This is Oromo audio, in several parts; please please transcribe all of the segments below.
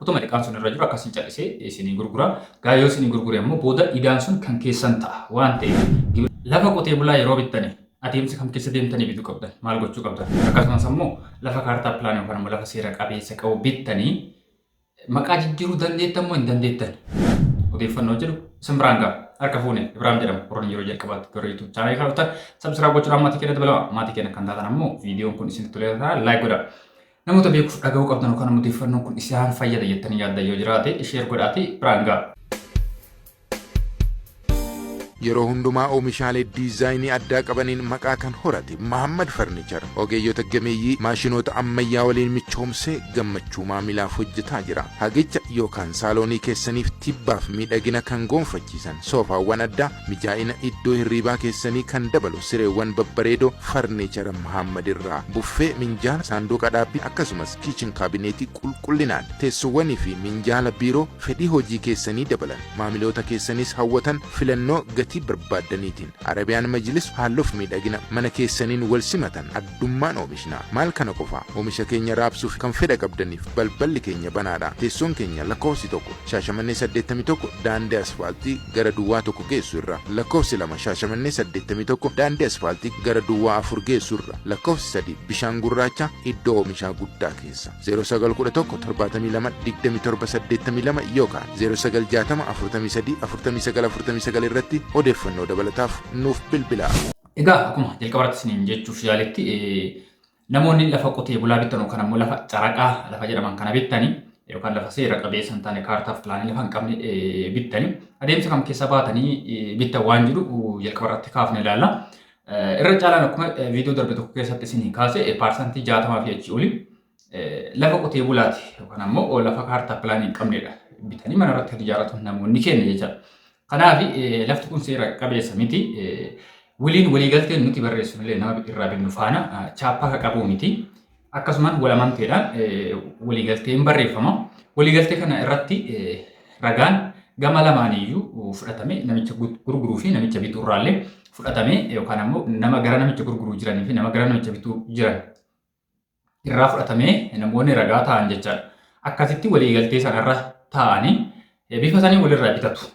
Utuma liqaan sun irra jiru akkasiin callisee isinii gurgura. Gaa yoo isinii gurgure immoo booda idaan sun kan keessan ta'a waan ta'eef lafa qotee bulaa yeroo bittani adeemsa kam keessa deemtanii bituu qabdan maal gochuu qabdan akkasumas immoo lafa kaartaa pilaanii yookaan immoo lafa seera qabeessa qabu bittanii maqaa jijjiiruu dandeettan moo hin dandeettan odeeffannoo jedhu isin biraan ga'a. Harka fuune Ibrahim jedhama warreen yeroo jalqabaatti gara YouTube chaanaalii kanatti subscribe gochuudhaan maatii keenya dabalama. Maatii keenya kan taatan ammoo viidiyoon kun isinitti tolee like godhaa. Namoota beekuuf dhaga'uu qabdan yookaan immoo odeeffannoon kun isaan fayyada jettanii yaaddan yoo jiraate share godhaatii biraan ga'a. yeroo hundumaa oomishaalee diizaayinii addaa qabaniin maqaa kan horate Muhammad Furniture ogeeyyota gameeyyii maashinoota ammayyaa waliin michoomsee gammachuu maamilaaf hojjetaa jira. Hagicha yookaan saaloonii keessaniif tibbaaf miidhagina kan gonfachiisan soofaawwan addaa mijaa'ina iddoo hirriibaa keessanii kan dabalu sireewwan babbareedoo Furniture Muhammad irraa buffee minjaala saanduqa dhaabbii akkasumas kitchen kaabineetii qulqullinaan teessuuwwanii fi minjaala biiroo fedhii hojii keessanii dabalan maamiloota keessanis hawwatan filannoo gatii barbaadaniitiin Arabiyaan Majlis haalluuf miidhagina mana keessaniin wal simatan addummaan oomishna. Maal kana qofa oomisha keenya raabsuuf kan fedha qabdaniif balballi keenya banaadha. Teessoon keenya lakkoofsi tokko Shaashamannee 81 daandii asfaaltii gara Duwwaa tokko geessu irra, lakkoofsi 2 Shaashamannee 81 daandii asfaaltii gara Duwwaa 4 geessu irra, lakkoofsi 3 Bishaan Gurraacha iddoo oomishaa guddaa keessa 0911 72 2782 yookaan 0960 43 49 49 irratti odeeffannoo dabalataaf nuuf bilbilaa. Egaa akkuma jalqabarratti isiniin jechuuf yaaletti namoonni lafa qotee bulaa bittan yookaan ammoo lafa caraqaa lafa jedhaman kana bittanii yookaan lafa seera qabeessa hin taane kaartaaf pilaanii lafa hin qabne bittanii adeemsa kam keessa baatanii bittan waan jedhu jalqabarratti kaafne ilaalla. Irra caalaan akkuma viidiyoo darbe tokko keessatti isinii kaase paarsantii 60 fi achi oli lafa qotee bulaati yookaan ammoo lafa kaartaa pilaanii hin qabnedha bitanii mana irratti ijaarratu namoonni kenna jechuudha. Kanaaf lafti kun seera qabeessa miti. Waliin waliigalteen nuti barreessinu illee nama irraa binnu faana chaappaa ka qabu miti. Akkasumaan walamanteedhaan waliigalteen barreeffama. Waliigaltee kana irratti ragaan gama lamaaniyyuu fudhatame namicha gurguruu fi namicha bituu irraallee fudhatame yookaan ammoo nama gara namicha gurguruu jiranii fi nama gara namicha bituu jiran irraa fudhatame namoonni ragaa ta'an jechaadha. Akkasitti waliigaltee sanarra ta'anii bifa sanii walirraa bitatu.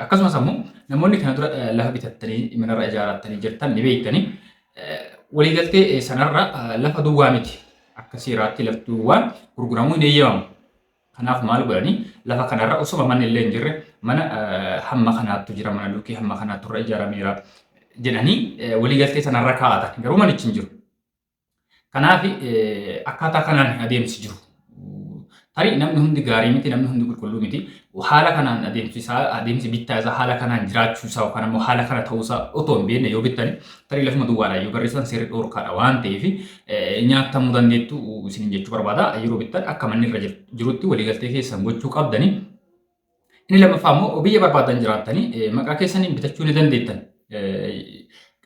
Akkasumas ammoo namoonni kana dura lafa bitattanii manarra ijaarrattanii jirtan ni beektanii waliigaltee sanarra lafa duwwaa miti akka seeraatti lafti duwwaan gurguramuu hin eeyyamamu. Kanaaf maal godhanii lafa kanarra osoo manni illee hin jirre mana hamma kanaattu jira mana lukkee hamma kanaattu irra ijaarameera jedhanii waliigaltee sanarra kaa'atan garuu manichi hin jiru. Kanaaf akkaataa kanaan adeemsi jiru. Tarii namni hundi gaarii miti namni hundi qulqulluu miti haala kanaan adeemsi bittaa isaa haala kanaan jiraachuu isaa yookaan ammoo haala kana ta'uu isaa otoo hin beekne yoo bittani tarii lafuma duwwaadhaan yoo barreessan seerri dhoorkaadha waan ta'eef nyaatamuu dandeettu isin jechuu barbaada. Yeroo bittan akka manni irra jirutti waliigaltee keessan gochuu qabdanii. Inni lammaffaa immoo biyya barbaadan jiraattanii maqaa keessaniin bitachuu ni dandeettan.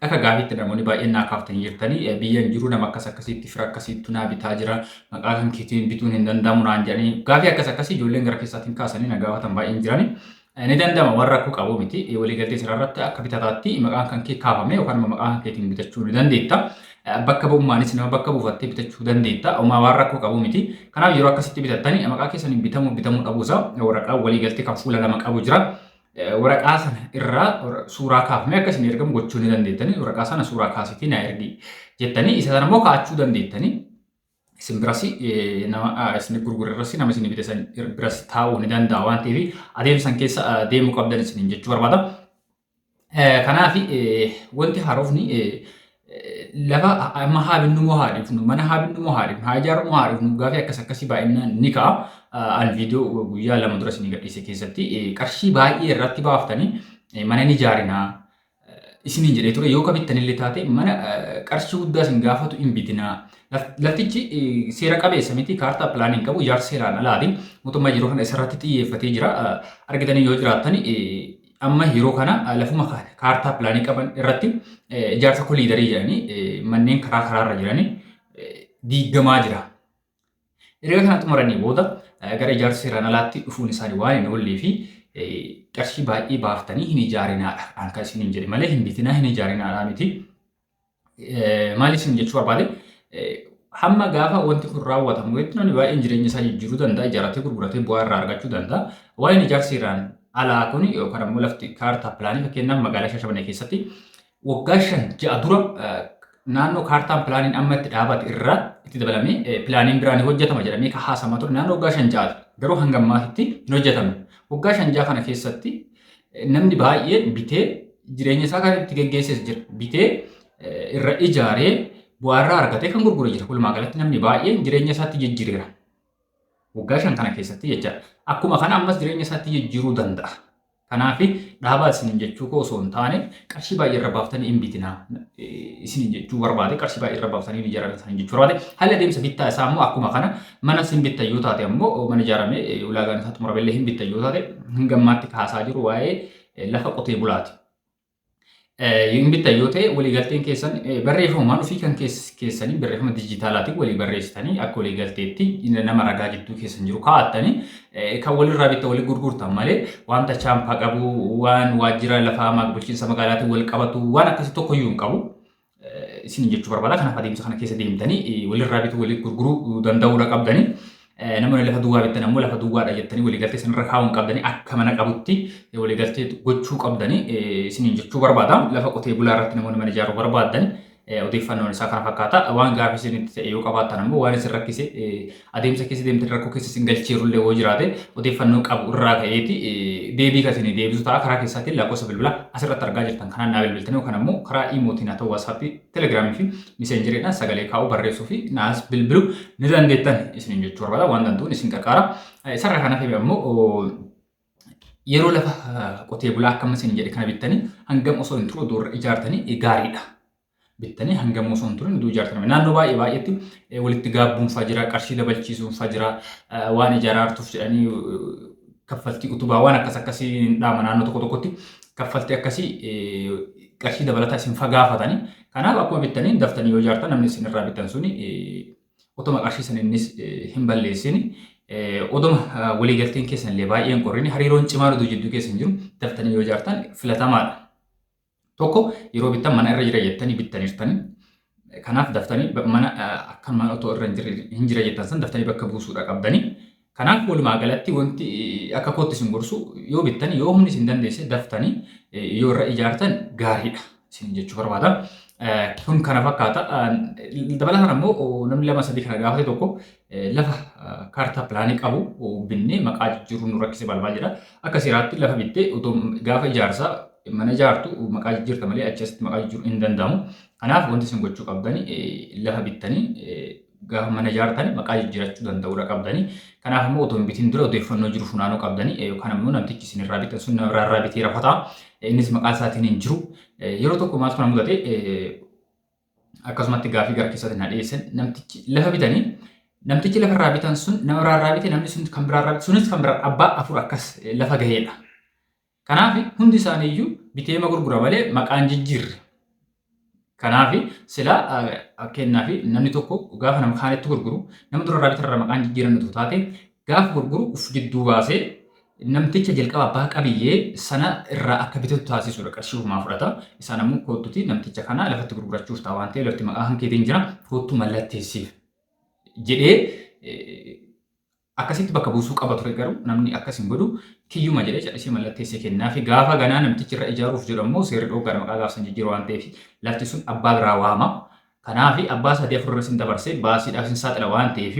Akka gaafiitti namoonni baay'een naa kaaftanii jirtanii biyyan jiru nama akkasitti fira akkasitti naa bitaa jira maqaa kan keetiin bituun hin danda'amu naan jedhanii gaafii akkasii ijoolleen gara keessaatiin kaasanii na gaafatan baay'een jiranii ni danda'ama warra rakkoo qabu miti waliigaltee sirarratti akka bitataatti maqaan kan kee kaafame yookaan maqaa kan keetiin bitachuu ni dandeetta. Bakka bu'ummaanis nama bakka buufattee bitachuu dandeetta. Uumaa waan rakkoo qabu miti. Kanaaf yeroo akkasitti bitattanii maqaa keessaniin bitamuu dhabuusaa waraqaa waliigaltee kan fuula lama qabu jira. Waraqaa sana irraa suuraa kaafame akka isin ergamu gochuu ni dandeettanii waraqaa sana suuraa kaasitii na ergi jettanii isa sana immoo kaa'achuu dandeettanii isin biras nama isin gurgurarras nama isin bitasan biras taa'uu ni danda'a waan ta'eef adeemsan keessa deemuu qabdan isin jechuu barbaada. Kanaaf wanti haroofni lafa amma haabinnu moo haadhifnu mana haabinnu moo haadhifnu haa ijaarru moo haadhifnu gaafii akkasii baay'inaan ni ka'a. An viidiyoo guyyaa lama dura isin gadhiise keessatti qarshii baay'ee irratti baaftanii mana ni ijaarinaa isiniin jedhee ture yoo kabittanillee taate mana qarshii guddaa isin gaafatu hin bitinaa. Laftichi seera qabeessa miti kaartaa pilaanii qabu ijaarsa seeraan alaati mootummaa yeroo kana isarratti xiyyeeffatee jira. Argitanii yoo jiraattan amma yeroo kana lafuma kaartaa pilaanii qaban irratti ijaarsa koliidarii jedhanii manneen karaarra jiranii diigamaa jira. Erga kana xumuranii booda gara ijaarsa seeraan alaatti dhufuun isaanii waan hin oollee fi qarshii baay'ee baaftanii hin ijaarinaadha. Kan isin jedhe malee hin bitinaa hin ijaarinaadha miti. Maal isin jechuu barbaade hamma gaafa wanti kun raawwatamu jechuun namni baay'een jireenya isaa jijjiiruu danda'a, ijaarratee gurguratee bu'aa irraa argachuu danda'a. Waa'een ijaarsiiraan alaa kun yookaan ammoo lafti kaartaa pilaanii fakkeenyaaf magaalaa Shashamannee keessatti waggaa 5-6 dura naannoo kaartaan pilaaniin amma itti dhaabate irraa itti dabalamee pilaaniin biraan hojjetama jedhamee kan haasamaa ture naannoo waggaa 5-6 garuu hanga ammaatti hin hojjetamne. Waggaa 5-6 kana keessatti namni baay'een bitee jireenya isaa kan itti geggeesses jira. Bitee irra ijaaree bu'aa irraa argatee kan gurgure jira. Walumaa galatti namni baay'een jireenya isaatti jijjiireera. Waggaa 5 kana keessatti jecha akkuma kana ammas jireenya isaatti jijjiiruu danda'a. Kanaaf dhaabaa isiniin jechuu koo osoo hin taane qarshii baay'ee irra baaftanii hin bitinaa isiniin jechuu barbaade qarshii baay'ee irra baaftanii hin ijaaran isiniin jechuu barbaade haalli adeemsa bittaa isaa immoo akkuma kana mana sin bittan yoo taate ammoo mana ijaaramee ulaagaan isaa xumuramellee hin bittan yoo taate hanga ammaatti kaasaa jiru waa'ee lafa qotee bulaati. Hin bittan yoo ta'e waliigalteen keessan barreeffamumaan ofii kan keessanii barreeffama dijitaalaatiin walii barreessitanii akka waliigalteetti nama ragaa jidduu keessan jiru kaa'attanii kan walirraa bittan walii gurgurtan malee wanta chaampaa qabu waan waajjira lafaa bulchiinsa magaalaatiin wal qabatu waan akkasii tokkoyyuu hin qabu isin jechuu barbaada. Kanaaf adeemsa kana keessa deemtanii walirraa bituu walii gurguruu danda'uudha qabdanii. Namoonni lafa duwwaa bittan ammoo lafa duwwaadha jettanii waliigaltee sanarra kaa'uun qabdanii akka mana qabutti waliigaltee gochuu qabdanii isiniin jechuu barbaada. Lafa qotee bulaa irratti namoonni mana ijaaruu barbaadan odeeffannoon isaa kana fakkaata. Waan gaafii isinitti ta'e yoo qabaattan ammoo waan isin rakkise adeemsa keessa deemtanii rakkoo keessa isin galcheerullee yoo jiraate odeeffannoo qabu irraa ka'eeti deebii kan isin deebisu ta'a. Karaa keessaatiin lakkoofsa bilbilaa asirratti argaa jirtan kanaan naa bilbiltanii yookaan ammoo karaa iimootiin haa ta'u waatsaappii, telegiraamii fi miseenjeriidhaan sagalee kaa'uu barreessuu fi naas bilbiluu ni dandeettan isiniin jechuu barbaada. Waan danda'uun isin qarqaara. Sarara kanaaf ammoo yeroo lafa qotee bulaa akkam isin jedhe kana bittanii hangam osoo hin turre dura ijaartanii gaariidha. Bittanii hangam osoo hin turre dura ijaartanii naannoo baay'eetti walitti gaabbuunfaa jira, qarshii dabalchiisuunfaa jira, waan ijaarartuuf jedhanii kaffaltii utubaa waan akkasii dhaama naannoo tokko tokkotti kaffaltii akkasii qarshii dabalataa isin fagaafatanii. Kanaaf akkuma bittanii daftanii yoo ijaartan namni isin irraa bittan suni otoma qarshii san innis hin balleessini. Oduma waliigalteen keessan illee baay'een qorrini hariiroon cimaan oduu jidduu keessan jiru daftanii yoo ijaartan filatamaadha. Tokko yeroo bittan mana irra jira jettanii bittaniirtanii. Kanaaf daftanii mana akkan mana otoo irra hin jira jettan san daftanii bakka buusuudha qabdanii. Kanaaf walumaa galatti wanti akka kootti isin gorsu yoo bittanii yoo humni isin dandeesse daftanii yoo irra ijaartan gaariidha isin jechuu barbaada. Kun kana fakkaata. Dabalataan ammoo namni 2-3 kana gaafate tokko lafa kaartaa pilaanii qabu binnee maqaa jijjiiruu nu rakkise balbaa jedha. Akka seeraatti lafa bittee gaafa ijaarsaa mana ijaartu maqaa jijjiirta malee achasitti maqaa jijjiiruu hin danda'amu. Kanaaf wanti isin gochuu qabdanii lafa bittanii gaafa mana ijaartanii maqaa jijjiirachuu danda'uudha qabdanii. Kanaaf ammoo otoo hin bitin dura odeeffannoo jiru funaanuu qabdanii yookaan ammoo namtichi isin irraa bitan sun namarraa bitee rafataa innis maqaa isaatiin hin jiru. Yeroo tokko maaltu kana mudate akkasumatti gaafii gara keessatti na dhiyeessan namtichi lafa bitanii namtichi lafa irraa bitan sun namarraa bitee namni sun kan biraa irraa bitan sunis kan biraa abbaa afur akkas lafa gaheedha. Kanaaf hundi isaanii iyyuu bitee gurgura malee maqaan jijjiirre. Kanaaf sila kennaa fi namni tokko gaafa nama kaanitti gurguru nama durarraa bitarra maqaan jijjiirannatu taate gaafa gurguru uf jidduu baasee namticha jalqaba abbaa qabiyyee sana irraa akka bitatu taasisuudha. Qarshii uumaa fudhata. Isaan ammoo kootuti namticha kana lafatti gurgurachuuf ta'a waan ta'eef lafti maqaa hankeetiin jira kootu mallatteessiif jedhee akkasitti bakka buusuu qaba ture. Garuu namni akkas godhu kiyyuma jedhee callisee mallatteessee kennaa fi gaafa ganaa namtichi irra ijaaruuf jedhu ammoo seerri dhooggara maqaa gaafsan jijjiiru waan ta'eef lafti sun abbaa biraa waama. Kanaaf abbaa 3-4 sin dabarsee baasiidhaaf sin saaxila waan ta'eef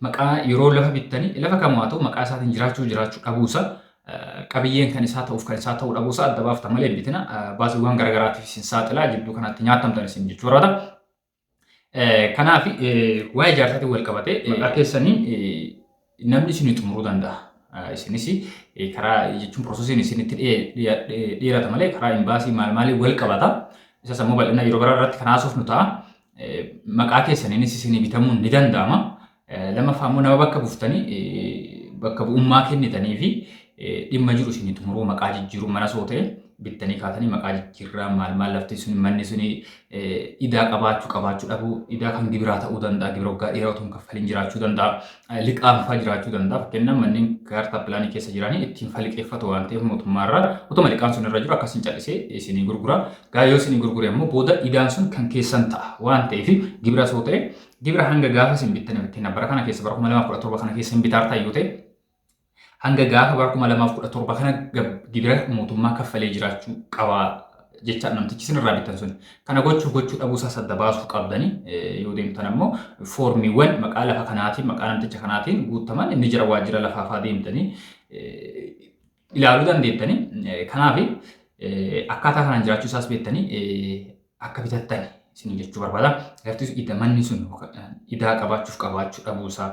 maqaa yeroo lafa bittanii lafa kamuu haa ta'u maqaa isaatiin jiraachuu dhabuusa qabiyyeen kan isaa ta'uuf kan isaa ta'uu dhabuusa adda baafta malee bitina baasiiwwan garaagaraatiif sin saaxilaa jidduu kanatti nyaatamtan isin jechuu barbaada. Kanaaf waa'ee ijaarsaatiin wal qabatee maqaa keessanii namni isin xumuruu danda'a. Isinis karaa jechuun piroosesiin isinitti dheerata malee karaa imbaasii maalii wal qabata. Isas ammoo bal'ina yeroo biraa irratti kan haasofnu ta'a. Maqaa keessaniinis isinii bitamuun ni danda'ama. Lammaffaa ammoo nama bakka buuftanii bakka bu'ummaa kennitanii fi dhimma jiru isinii xumuruu maqaa jijjiiruu mana soo ta'e bittanii kaatanii maqaa jijjiirraa maal lafti sun manni sun idaa qabaachuu dhabuu idaa kan gibiraa ta'uu danda'a gibira waggaa dheeraa otoo hin kaffaliin jiraachuu danda'a liqaanfaa jiraachuu danda'a. Fakkeenyaaf manneen kaartaa pilaanii keessa jiranii ittiin faliqeeffatu waan ta'eef mootummaarraa otoo liqaan sun irra jiru akkasiin callisee isinii gurgura. Gaa yoo isinii gurgure ammoo booda idaan sun kan keessan ta'a waan ta'eef gibira soo ta'e gibira hanga gaafa sin bittan bittin bara kana keessa bara 2017 kana keessa hin bitaartaa yoo ta'e hanga gaafa bara 2017 kana gibira mootummaa kaffalee jiraachuu qaba jecha namtichi sin irraa bittan sun kana gochuu dhabuusaa sadda baasuu qabdani yoo deemtan ammoo foormiiwwan maqaa lafa kanaatiin maqaa namticha kanaatiin guutaman inni jira waajjira lafaafaa deemtanii ilaaluu dandeettanii kanaaf akkaataa kanaan jiraachuu isaas beektanii akka bitattani isin jechuu barbaada. Laftis manni sun idaa qabaachuu dhabuusaa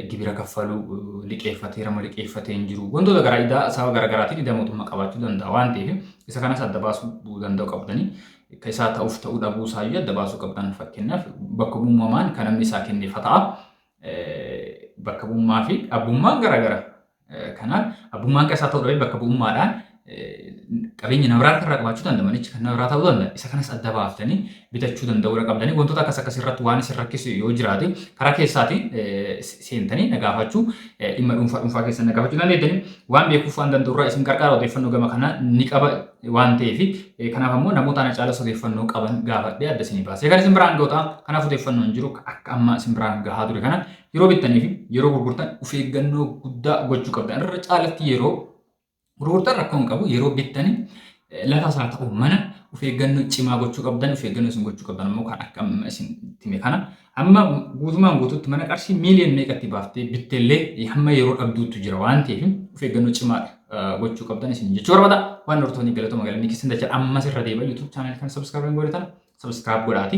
gibira kaffaluu liqeeffatee rama liqeeffatee hin jiru wantoota garaa idaa sababa garaagaraatiin idaa mootummaa qabaachuu danda'a waan ta'eef isa kanas adda baasuu danda'u qabdanii akka isaa ta'uu dhabuusaa iyyuu adda baasuu qabdan fakkeenyaaf bakka bu'ummaan kan namni isaa kenneef ta'a bakka bu'ummaa fi abbummaan garaagara kanaaf abbummaan isaa ta'uu dhabe bakka bu'ummaadhaan qabeenya namaa irraa qabaachuu danda'u manichi kan namaa ta'uu danda'a isa kanas adda baaftanii bitachuu danda'uu qabdanii wantoota akkas irratti waan isin rakkisu yoo jiraate karaa keessaatiin seentanii nagaafachuu dhimma dhuunfaa keessan nagaafachuu dandeettanii waan beekuuf waan danda'u irraa isin gargaara odeeffannoo gama kanaa ni qaba waan ta'eef kanaaf ammoo namoota ana caalas odeeffannoo qaban gaafadhee adda isinii baasee kan isin biraan ga'uutaa kanaaf odeeffannoo hin jiru akka amma isin biraan gahaa ture kana yeroo bittanii fi yeroo gurgurtan of eeggannoo guddaa gochuu qabdan irra caalatti yeroo gurgurtan rakkoo hin qabu yeroo bittanii lafa isaa ta'u mana of eeggannoo cimaa gochuu qabdan of eeggannoo isin gochuu qabdan ammoo kan akka isin time kana amma guutumaan guutuutti mana qarshii miiliyoon meeqatti baaftee bitteellee hamma yeroo dhabduutu jira waan ta'eef of eeggannoo cimaa gochuu qabdan isin jechuu barbaada waan hortoonni galatoo magaalaa keessan dachaa ammas irra deebi'aa YouTube channel kan subscribe godhatan subscribe godhaati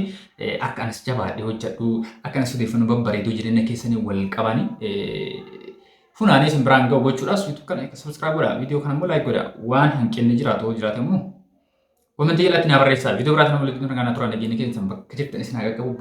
akka anas jabaadhee hojjedhu akka anas odeeffannoo babbareedoo jireenya keessanii wal qabanii funaanee isin biraan ga'u gochuudhaaf YouTube kana subscribe godhaa viidiyoo kana immoo like godhaa waan hanqinni jiraatu jiraate immoo komentii jalatti na barreessaa viidiyoo biraatti nama walitti dhufan kana turan nageenya keessan bakka jirtan isin haa qaqqabu.